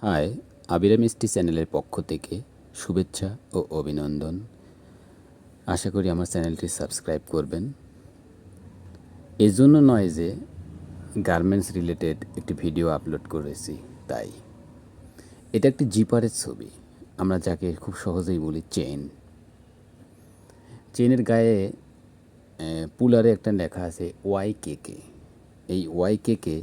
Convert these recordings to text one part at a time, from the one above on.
High, আবিরা মিষ্টি চ্যানেলের পক্ষ থেকে শুভেচ্ছা ও অভিনন্দন। আশা করি আমার চ্যানেলটি সাবস্ক্রাইব করবেন। এজন্য নয় যে গার্মেন্টস রিলেটেড একটি ভিডিও আপলোড করেছি তাই। এটা একটি জিপারের ছবি, আমরা যাকে খুব সহজেই বলি চেইন। চেইনের গায়ে পুলারে একটা লেখা আছে ওয়াইকেকে। এই ওয়াইকেকে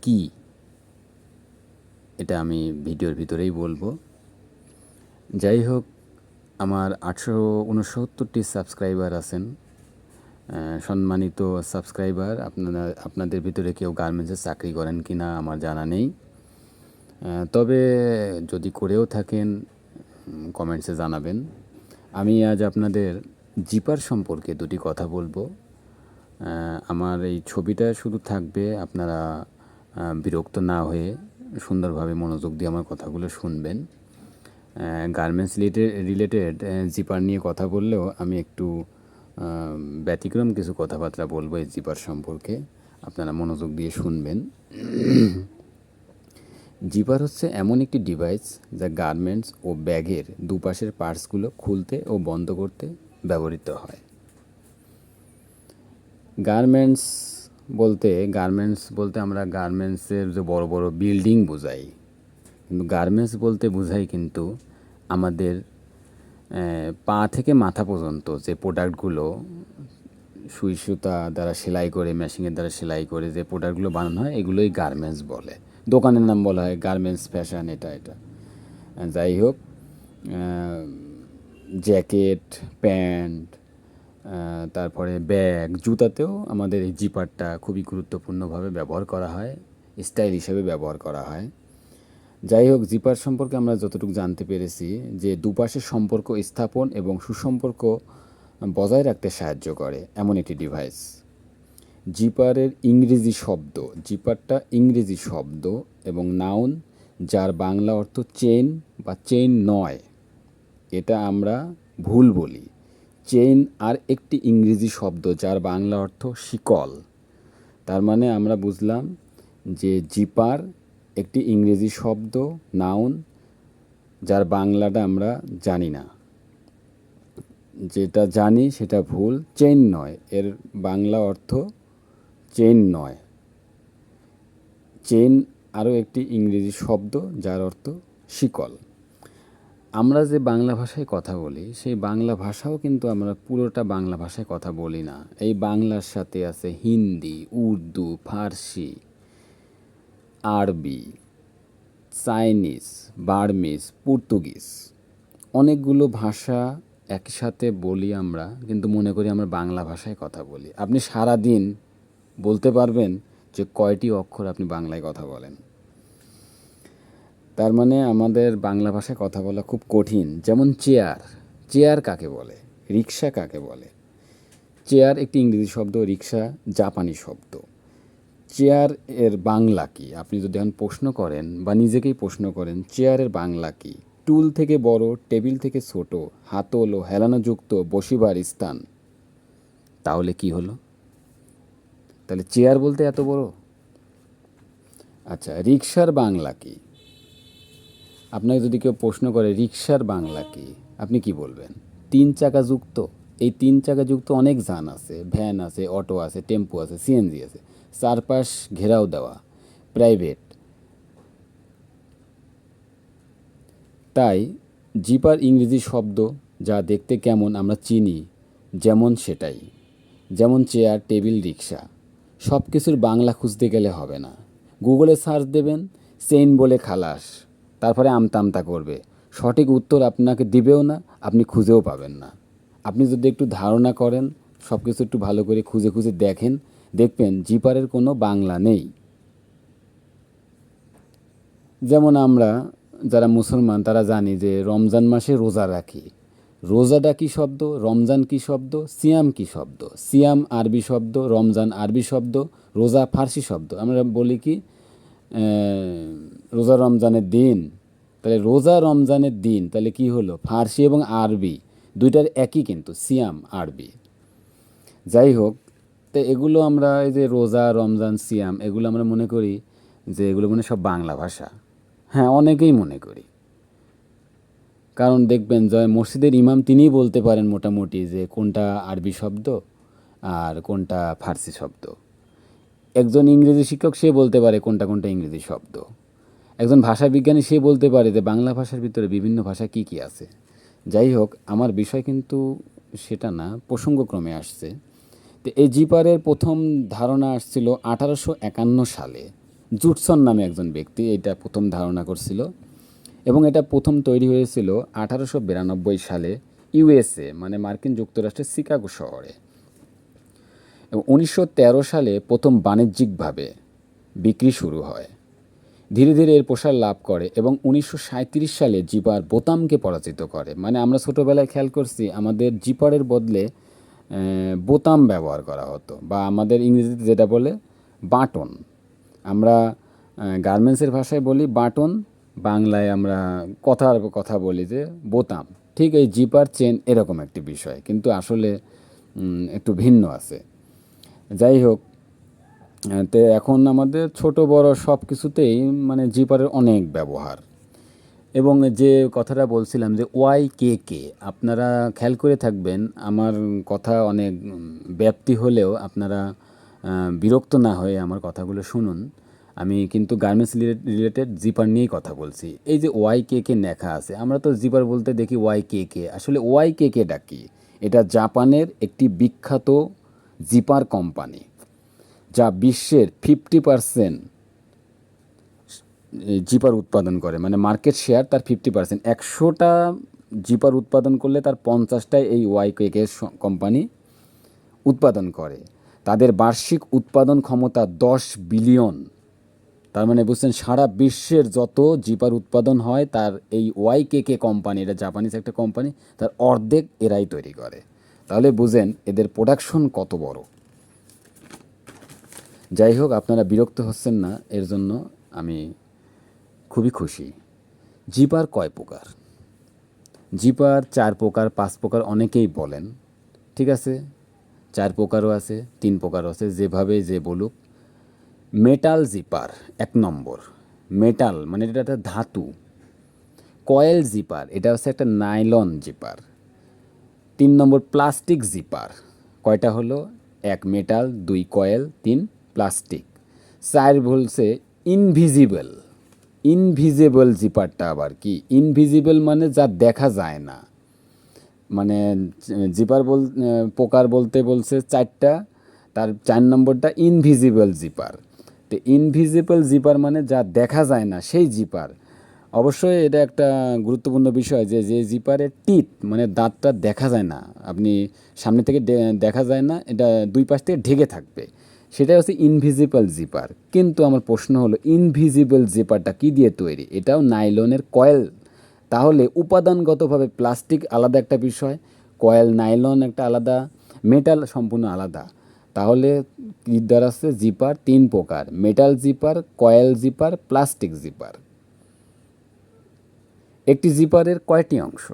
কি, এটা আমি ভিডিওর ভিতরেই বলবো। যাই হোক, আমার 869টি সাবস্ক্রাইবার আছেন। সম্মানিত সাবস্ক্রাইবার, আপনাদের ভিতরে কেউ গার্মেন্টসে চাকরি করেন কি না আমার জানা নেই, তবে যদি করেও থাকেন কমেন্টসে জানাবেন। আমি আজ আপনাদের জিপার সম্পর্কে দুটি কথা বলবো। আমার এই ছবিটা শুধু থাকবে, আপনারা বিরক্ত না হয়ে সুন্দরভাবে মনোযোগ দিয়ে আমার কথাগুলো শুনবেন। গার্মেন্টস রিলেটেড জিপার নিয়ে কথা বললেও আমি একটু ব্যতিক্রম কিছু কথাবার্তা বলবো এই জিপার সম্পর্কে, আপনারা মনোযোগ দিয়ে শুনবেন। জিপার হচ্ছে এমন একটি ডিভাইস যা গার্মেন্টস ও ব্যাগের দুপাশের পার্টসগুলো খুলতে ও বন্ধ করতে ব্যবহৃত হয়। গার্মেন্টস বলতে আমরা গার্মেন্টসের যে বড় বড় বিল্ডিং বোঝাই, কিন্তু গার্মেন্টস বলতে বোঝাই কিন্তু আমাদের পা থেকে মাথা পর্যন্ত যে প্রোডাক্টগুলো সুই সুতা দ্বারা সেলাই করে, মেশিনের দ্বারা সেলাই করে যে প্রোডাক্টগুলো বানানো হয়, এগুলোই গার্মেন্টস বলে। দোকানের নাম বলা হয় গার্মেন্টস ফ্যাশন, এটা। যাই হোক, জ্যাকেট, প্যান্ট, তারপরে ব্যাগ, জুতাতেও আমাদের এই জিপারটা খুবই গুরুত্বপূর্ণভাবে ব্যবহার করা হয়, স্টাইল হিসেবে ব্যবহার করা হয়। যাই হোক, জিপার সম্পর্কে আমরা যতটুকু জানতে পেরেছি যে দুপাশের সম্পর্ক স্থাপন এবং সুসম্পর্ক বজায় রাখতে সাহায্য করে এমন একটি ডিভাইস। জিপারটা ইংরেজি শব্দ এবং নাউন, যার বাংলা অর্থ চেইন বা চেইন নয়, এটা আমরা ভুল বলি। চেইন আর একটি ইংরেজি শব্দ যার বাংলা অর্থ শিকল। তার মানে আমরা বুঝলাম যে জিপার একটি ইংরেজি শব্দ, নাউন, যার বাংলাটা আমরা জানি না। যেটা জানি সেটা ভুল, চেইন নয়, এর বাংলা অর্থ চেইন নয়। চেইন আরও একটি ইংরেজি শব্দ যার অর্থ শিকল। আমরা যে বাংলা ভাষায় কথা বলি, সেই বাংলা ভাষাও কিন্তু আমরা পুরোটা বাংলা ভাষায় কথা বলি না। এই বাংলার সাথে আছে হিন্দি, উর্দু, ফার্সি, আরবি, চাইনিজ, বার্মিজ, পর্তুগিজ, অনেকগুলো ভাষা একসাথে বলি আমরা, কিন্তু মনে করি আমরা বাংলা ভাষায় কথা বলি। আপনি সারা দিন বলতে পারবেন যে কয়টি অক্ষর আপনি বাংলায় কথা বলেন। তার মানে আমাদের বাংলা ভাষায় কথা বলা খুব কঠিন। যেমন চেয়ার কাকে বলে, রিক্সা কাকে বলে। চেয়ার একটি ইংরেজি শব্দ, রিক্সা জাপানি শব্দ। চেয়ার এর বাংলা কি, আপনি যদি এখন প্রশ্ন করেন বা নিজেকেই প্রশ্ন করেন চেয়ারের বাংলা কি? টুল থেকে বড়, টেবিল থেকে ছোট, হাতল ও হেলানোযুক্ত বসিবার স্থান। তাহলে কি হলো? তাহলে চেয়ার বলতে এত বড়? আচ্ছা, রিক্সার বাংলা কি? আপনাকে যদি কেউ প্রশ্ন করে রিক্সার বাংলা কি, আপনি কি বলবেন? 3 চাকা যুক্ত। এই 3 চাকা যুক্ত অনেক যান আছে, ভ্যান আছে, অটো আছে, টেম্পো আছে, সিএনজি আছে, চারপাশ ঘেরাও দেওয়া, প্রাইভেট। তাই জিপার ইংরেজি শব্দ, যা দেখতে কেমন আমরা চিনি যেমন সেটাই। যেমন চেয়ার, টেবিল, রিক্সা, সব কিছুর বাংলা খুঁজতে গেলে হবে না। গুগলে সার্চ দেবেন, চেইন বলে খালাস, তারপরে আমতা আমতা করবে, সঠিক উত্তর আপনাকে দিবেও না, আপনি খুঁজেও পাবেন না। আপনি যদি একটু ধারণা করেন, সব কিছু একটু ভালো করে খুঁজে খুঁজে দেখেন, দেখবেন জিপারের কোনো বাংলা নেই। যেমন আমরা যারা মুসলমান তারা জানি যে রমজান মাসে রোজা রাখি। রোজাটা কী শব্দ, রমজান কী শব্দ, সিয়াম কী শব্দ? সিয়াম আরবি শব্দ, রমজান আরবি শব্দ, রোজা ফার্সি শব্দ। আমরা বলি কি রোজা রমজানের দিন, তাহলে রোজা রমজানের দিন, তাহলে কি হলো? ফার্সি এবং আরবি দুইটার একই কিন্তু, সিয়াম আরবি। যাই হোক, তো এগুলো আমরা এই যে রোজা, রমজান, সিয়াম, এগুলো আমরা মনে করি যে এগুলো মনে সব বাংলা ভাষা। হ্যাঁ, অনেকেই মনে করি। কারণ দেখবেন জয় মসজিদের ইমাম তিনিই বলতে পারেন মোটামুটি যে কোনটা আরবি শব্দ আর কোনটা ফার্সি শব্দ। একজন ইংরেজি শিক্ষক সে বলতে পারে কোনটা কোনটা ইংরেজি শব্দ। একজন ভাষাবিজ্ঞানী সে বলতে পারে যে বাংলা ভাষার ভিতরে বিভিন্ন ভাষা কী কী আছে। যাই হোক, আমার বিষয় কিন্তু সেটা না, প্রসঙ্গক্রমে আসছে। তো এই জিপারের প্রথম ধারণা আসছিল 1851 সালে। জুটসন নামে একজন ব্যক্তি এটা প্রথম ধারণা করছিল, এবং এটা প্রথম তৈরি হয়েছিল 1892 সালে ইউএসএ, মানে মার্কিন যুক্তরাষ্ট্রের শিকাগো শহরে। এবং 1913 সালে প্রথম বাণিজ্যিকভাবে বিক্রি শুরু হয়। ধীরে ধীরে এর প্রসার লাভ করে এবং 1937 সালে জিপার বোতামকে পরাজিত করে। মানে আমরা ছোটোবেলায় খেয়াল করছি আমাদের জিপারের বদলে বোতাম ব্যবহার করা হতো, বা আমাদের ইংরেজিতে যেটা বলে বাটন। আমরা গার্মেন্টসের ভাষায় বলি বাটন, বাংলায় আমরা কথা বলি যে বোতাম। ঠিক এই জিপার চেন এরকম একটি বিষয়, কিন্তু আসলে একটু ভিন্ন আছে। যাই হোক, তো এখন আমাদের ছোট বড় সব কিছুতেই মানে জিপারের অনেক ব্যবহার। এবং যে কথাটা বলছিলাম যে ওয়াই কে, আপনারা খেয়াল করে থাকবেন, আমার কথা অনেক ব্যাপ্তি হলেও আপনারা বিরক্ত না হয়ে আমার কথাগুলো শুনুন। আমি কিন্তু গার্মেন্টস রিলেটেড জিপার নিয়েই কথা বলছি। এই যে ওয়াই কে লেখা আছে, আমরা তো জিপার বলতে দেখি ওয়াই কে, আসলে ওয়াই কেটা কি? এটা জাপানের একটি বিখ্যাত জিপার কোম্পানি, যা বিশ্বের 50% জিপার উৎপাদন করে। মানে মার্কেট শেয়ার তার 50%। 100টা জিপার উৎপাদন করলে তার 50টাই এই ওয়াই কে কোম্পানি উৎপাদন করে। তাদের বার্ষিক উৎপাদন ক্ষমতা 10 বিলিয়ন। তার মানে বুঝছেন, সারা বিশ্বের যত জিপার উৎপাদন হয় তার এই ওয়াই কে কোম্পানি, এটা জাপানিজ একটা কোম্পানি, তার অর্ধেক এরাই তৈরি করে। তাহলে বুঝেন এদের প্রোডাকশন কত বড়। যাই হোক, আপনারা বিরক্ত হচ্ছেন না, এর জন্য আমি খুবই খুশি। জিপার কয় প্রকার? জিপার 4 প্রকার, 5 প্রকার অনেকেই বলেন। ঠিক আছে, 4 প্রকারও আছে, 3 প্রকারও আছে, যেভাবে যে বলুক। মেটাল জিপার 1 নম্বর। মেটাল মানে এটা একটা ধাতু। কয়েল জিপার, এটা হচ্ছে একটা নাইলন জিপার। 3 নম্বর প্লাস্টিক জিপার। কয়টা হলো? 1 মেটাল, 2 কয়েল, 3 প্লাস্টিক। 4 বলছে ইনভিজিবল। ইনভিজিবল জিপারটা আবার কি? ইনভিজিবল মানে যা দেখা যায় না। মানে জিপার প্রকার বলতে বলছে 4টা, তার 4 নম্বরটা ইনভিজিবল জিপার। তো ইনভিজিবল জিপার মানে যা দেখা যায় না সেই জিপার। অবশ্যই এটা একটা গুরুত্বপূর্ণ বিষয় যে যে জিপারের টিথ মানে দাঁতটা দেখা যায় না, আপনি সামনে থেকে দেখা যায় না, এটা 2 পাশ থেকে ঢেকে থাকবে, সেটাই হচ্ছে ইনভিজিবল জিপার। কিন্তু আমার প্রশ্ন হলো ইনভিজিবল জিপারটা কী দিয়ে তৈরি? এটাও নাইলনের কয়েল। তাহলে উপাদানগতভাবে প্লাস্টিক আলাদা একটা বিষয়, কয়েল নাইলন একটা আলাদা, মেটাল সম্পূর্ণ আলাদা। তাহলে কী দাঁড়াচ্ছে? জিপার 3 প্রকার: metal zipper, coil zipper, plastic zipper. একটি জিপারের কয়টি অংশ?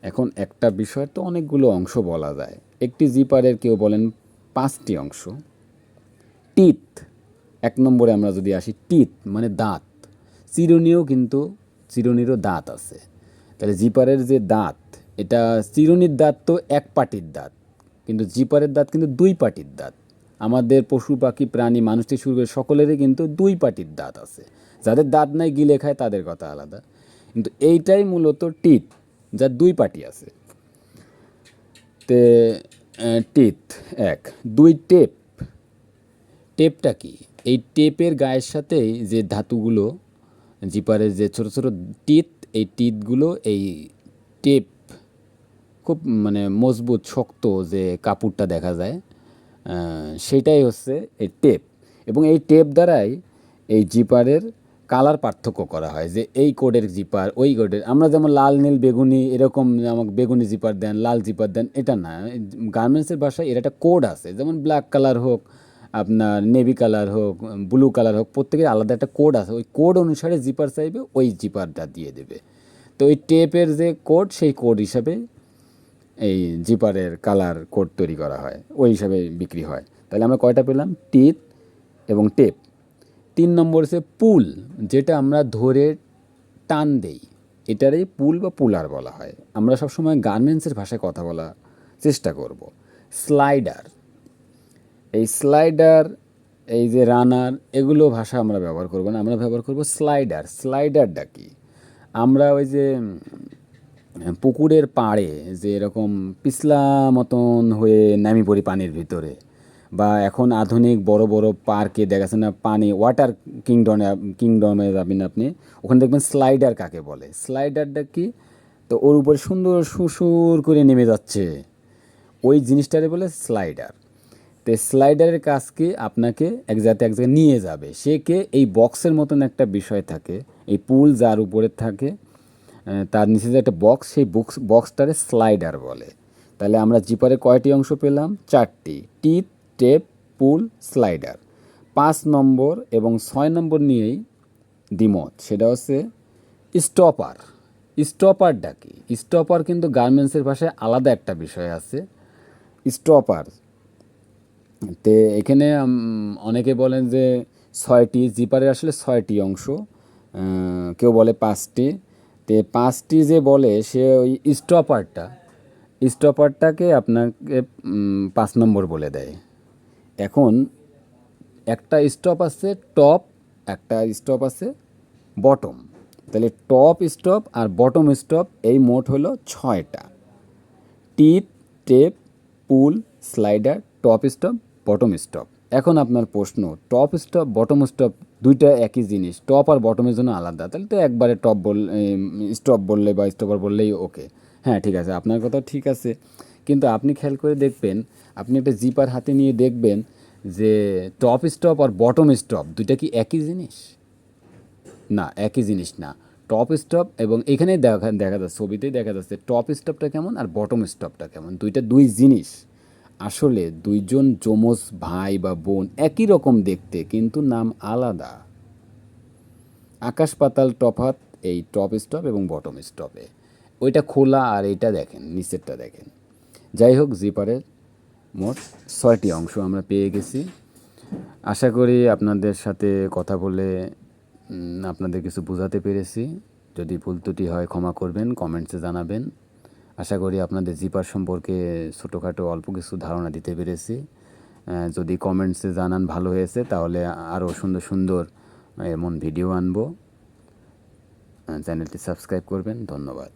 এখন একটা বিষয়ের তো অনেকগুলো অংশ বলা যায়। একটি জিপারের কেউ বলেন 5টি অংশ। টিথ 1 নম্বরে আমরা যদি আসি, টিথ মানে দাঁত। চিরুনিরও দাঁত আছে। তাহলে জিপারের যে দাঁত, এটা চিরুনির দাঁত তো 1 পাটির দাঁত, কিন্তু জিপারের দাঁত কিন্তু 2 পাটির দাঁত। আমাদের পশু পাখি প্রাণী মানুষ থেকে শুরু করে সকলেরই কিন্তু 2 পাটির দাঁত আছে। যাদের দাঁত নাই গিলে খায় তাদের কথা আলাদা, কিন্তু এইটাই মূলত টিথ, যার 2 পাটি আছে। তে টিথ 1। 2 টেপ। টেপটা কি? এই টেপের গায়ের সাথেই যে ধাতুগুলো, জিপারের যে ছোট ছোট টিথ, এই টিথগুলো এই টেপ, খুব মানে মজবুত শক্ত যে কাপড়টা দেখা যায়, সেটাই হচ্ছে এই টেপ। এবং এই টেপ দ্বারাই এই জিপারের কালার পার্থক্য করা হয়, যে এই কোডের জিপার ওই কোডের। আমরা যেমন লাল নীল বেগুনি এরকম, আমাকে বেগুনি জিপার দেন, লাল জিপার দেন, এটা না। গার্মেন্টসের ভাষায় এর একটা কোড আছে, যেমন ব্ল্যাক কালার হোক, আপনার নেভি কালার হোক, ব্লু কালার হোক, প্রত্যেকের আলাদা একটা কোড আছে। ওই কোড অনুসারে জিপার চাইবে, ওই জিপারটা দিয়ে দেবে। তো ওই টেপের যে কোড, সেই কোড হিসাবে এই জিপারের কালার কোড তৈরি করা হয়, ওই হিসাবে বিক্রি হয়। তাহলে আমরা কয়টা পেলাম? টিথ এবং টেপ। 3 নম্বর হচ্ছে পুল, যেটা আমরা ধরে টান দেই, এটারই পুল বা পুলার বলা হয়। আমরা সবসময় গার্মেন্টসের ভাষায় কথা বলার চেষ্টা করব। স্লাইডার, এই স্লাইডার, এই যে রানার, এগুলো ভাষা আমরা ব্যবহার করব না, আমরা ব্যবহার করব স্লাইডার। স্লাইডারটা কি? আমরা ওই যে পুকুরের পাড়ে যে এরকম পিছলা মতন হয়ে নামি পড়ি পানির ভিতরে, বা এখন আধুনিক বড় বড় পার্কে দেখাচ্ছে না, পানি ওয়াটার কিংডমে যাবেন আপনি, ওখানে দেখবেন স্লাইডার কাকে বলে। স্লাইডারটা কি? তো ওর উপর সুন্দর সুসুর করে নেমে যাচ্ছে, ওই জিনিসটারে বলে স্লাইডার। তো স্লাইডারের কাজ কি? আপনাকে এক জায়গায় নিয়ে যাবে। সে কে? এই বক্সের মতন একটা বিষয় থাকে, এই পুল যার উপরে থাকে, তার নিচে যে একটা বক্স, সেই বক্সটারে স্লাইডার বলে। তাহলে আমরা জিপারে কয়টি অংশ পেলাম? 4টি। Teeth, tape, pull, slider. 5 নম্বর এবং 6 নম্বর নিয়েই দ্বিমত, সেটা হচ্ছে স্টপার। স্টপারটা কি? স্টপার কিন্তু গার্মেন্টসের ভাষায় আলাদা একটা বিষয় আছে। স্টপার তে এখানে অনেকে বলেন যে 6টি, জিপারের আসলে 6টি অংশ, কেউ বলে 5টি। তে 5টি যে বলে সে ওই স্টপারটাকে আপনাকে 5 নম্বর বলে দেয়। এখন একটা স্টপ আছে টপ, একটা স্টপ আছে বটম। তাহলে টপ স্টপ আর বটম স্টপ, এই মোট হলো 6টা। Tip, tape, pull, slider, top stop, bottom stop. এখন আপনার প্রশ্ন, টপ স্টপ বটম স্টপ দুইটা একই জিনিস, টপ আর বটমের জন্য আলাদা, তাহলে তো একবারে স্টপ বললে বা স্টপার বললেই ওকে। হ্যাঁ, ঠিক আছে, আপনার কথা ঠিক আছে, কিন্তু আপনি খেয়াল করে দেখবেন, আপনি একটা জিপার হাতে নিয়ে দেখবেন যে টপ স্টপ আর বটম স্টপ দুইটা কি একই জিনিস? না, একই জিনিস না। টপ স্টপ, এবং এখানেই দেখা যাচ্ছে, ছবিতেই দেখা যাচ্ছে টপ স্টপটা কেমন আর বটম স্টপটা কেমন, দুইটা দুই জিনিস। আসলে দুইজন যমজ ভাই বা বোন, একই রকম দেখতে, কিন্তু নাম আলাদা। আকাশ পাতাল তফাৎ এই টপ স্টপ এবং বটম স্টপে। ওইটা খোলা আর এইটা দেখেন, নিচেরটা দেখেন। যাই হোক, জিপারের মোট 6টি অংশ আমরা পেয়ে গেছি। আশা করি আপনাদের সাথে কথা বলে আপনাদের কিছু বোঝাতে পেরেছি। যদি ভুল ত্রুটি হয় ক্ষমা করবেন, কমেন্টসে জানাবেন। আশা করি আপনাদের জিপার সম্পর্কে ছোটোখাটো অল্প কিছু ধারণা দিতে পেরেছি। যদি কমেন্টসে জানান ভালো হয়েছে, তাহলে আরও সুন্দর সুন্দর এমন ভিডিও আনবো। চ্যানেলটি সাবস্ক্রাইব করবেন। ধন্যবাদ।